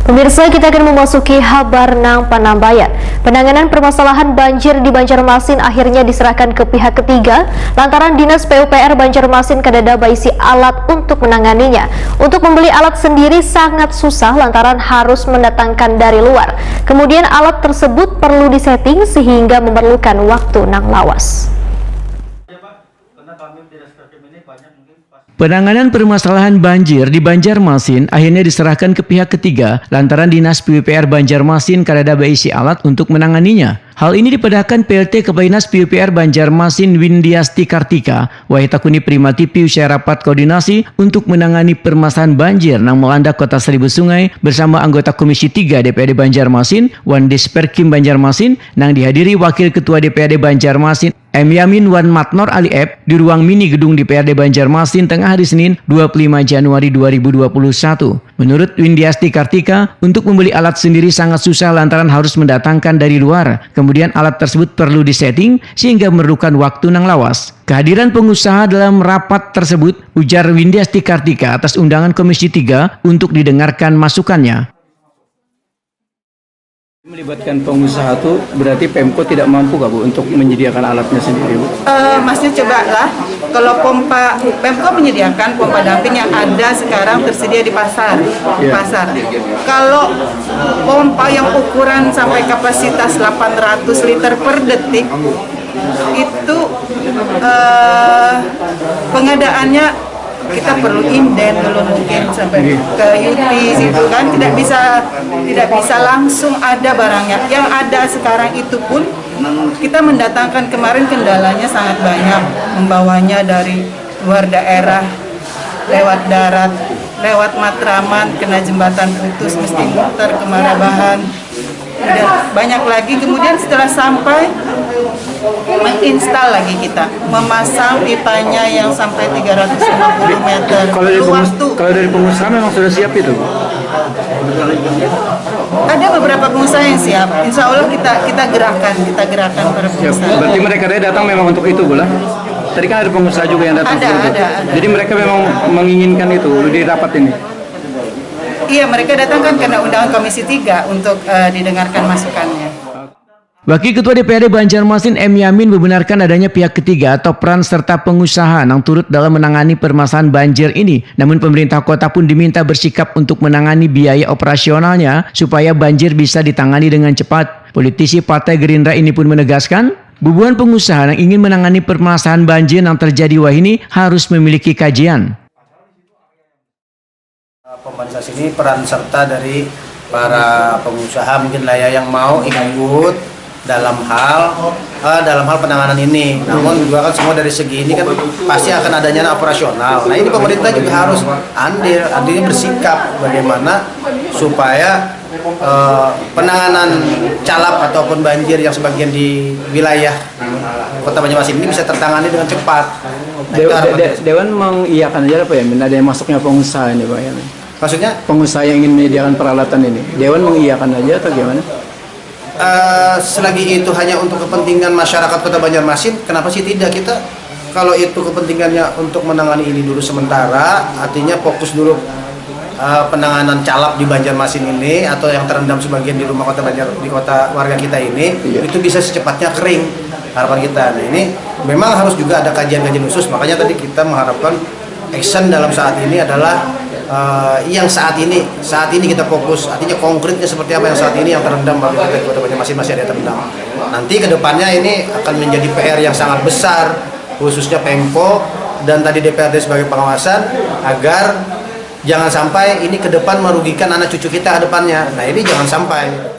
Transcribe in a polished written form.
Pemirsa, kita akan memasuki kabar nang Panambayan. Penanganan permasalahan banjir di Banjarmasin akhirnya diserahkan ke pihak ketiga lantaran Dinas PUPR Banjarmasin kadada baisi alat untuk menanganinya. Untuk membeli alat sendiri sangat susah lantaran harus mendatangkan dari luar. Kemudian alat tersebut perlu disetting sehingga memerlukan waktu nang lawas. Penanganan permasalahan banjir di Banjarmasin akhirnya diserahkan ke pihak ketiga lantaran Dinas PUPR Banjarmasin kadada baisi alat untuk menanganinya. Hal ini dipadahkan PLT Kepala Dinas PUPR Banjarmasin Windiasti Kartika Wahitakuni Primati Piu rapat koordinasi untuk menangani permasalahan banjir yang melanda Kota Seribu Sungai bersama anggota Komisi 3 DPRD Banjarmasin Wan Disperkim Banjarmasin yang dihadiri Wakil Ketua DPRD Banjarmasin M. Yamin Wan Matnor Ali Ep di ruang mini gedung DPRD Banjarmasin tengah hari Senin 25 Januari 2021. Menurut Windiasti Kartika, untuk membeli alat sendiri sangat susah lantaran harus mendatangkan dari luar. Kemudian alat tersebut perlu disetting sehingga memerlukan waktu nang lawas. Kehadiran pengusaha dalam rapat tersebut, ujar Windiasti Kartika atas undangan Komisi 3 untuk didengarkan masukannya. Melibatkan pengusaha itu berarti Pemko tidak mampu Bu untuk menyediakan alatnya sendiri Bu? Masnya cobalah, kalau pompa Pemko menyediakan pompa damping yang ada sekarang tersedia di pasar. Kalau pompa yang ukuran sampai kapasitas 800 liter per detik itu pengadaannya kita perlu inden dulu mungkin sampai ke UPI situ kan, tidak bisa langsung ada barangnya. Yang ada sekarang itu pun kita mendatangkan, kemarin kendalanya sangat banyak, membawanya dari luar daerah lewat darat, lewat Matraman, kena jembatan putus, mesti muter ke Marabahan, dan banyak lagi. Kemudian setelah sampai menginstal lagi, kita memasang pipanya yang sampai 350 meter. Kalau dari pengusaha memang sudah siap itu? Ada beberapa pengusaha yang siap. Insya Allah kita gerakan para pengusaha. Berarti mereka datang memang untuk itu Bu? Tadi kan ada pengusaha juga yang datang. Ada. Jadi mereka memang menginginkan itu di rapat ini? Iya, mereka datang kan karena undangan Komisi 3 untuk didengarkan masukannya. Wakil Ketua DPRD Banjarmasin M. Yamin membenarkan adanya pihak ketiga atau peran serta pengusaha yang turut dalam menangani permasalahan banjir ini. Namun pemerintah kota pun diminta bersikap untuk menangani biaya operasionalnya supaya banjir bisa ditangani dengan cepat. Politisi Partai Gerindra ini pun menegaskan, bubuhan pengusaha yang ingin menangani permasalahan banjir yang terjadi ini harus memiliki kajian. Pembangunan ini peran serta dari para pengusaha mungkin lah ya yang mau ikut dalam hal penanganan ini. Namun juga kan semua dari segi ini kan pasti akan adanya operasional. Nah ini pemerintah juga harus andil bersikap bagaimana supaya penanganan calap ataupun banjir yang sebagian di wilayah Kota Banjarmasin ini bisa tertangani dengan cepat. Nah, Dewan mengiyakan aja apa ya? Ada yang masuknya pengusaha ini Pak ya? Maksudnya? Pengusaha yang ingin menyediakan peralatan ini, Dewan mengiyakan aja atau gimana? Selagi itu hanya untuk kepentingan masyarakat Kota Banjarmasin, kenapa sih tidak? Kita kalau itu kepentingannya untuk menangani ini dulu sementara, artinya fokus dulu penanganan calap di Banjarmasin ini atau yang terendam sebagian di rumah di kota warga kita ini, itu bisa secepatnya kering, harapan kita. Nah ini memang harus juga ada kajian-kajian khusus, makanya tadi kita mengharapkan action dalam saat ini adalah yang saat ini kita fokus, artinya konkretnya seperti apa yang saat ini yang terendam bagi kita di Kota Banjarmasin masih ada terendam. Nanti kedepannya ini akan menjadi PR yang sangat besar, khususnya Pemko dan tadi DPRD sebagai pengawasan, agar jangan sampai ini ke depan merugikan anak cucu kita ke depannya. Nah ini jangan sampai.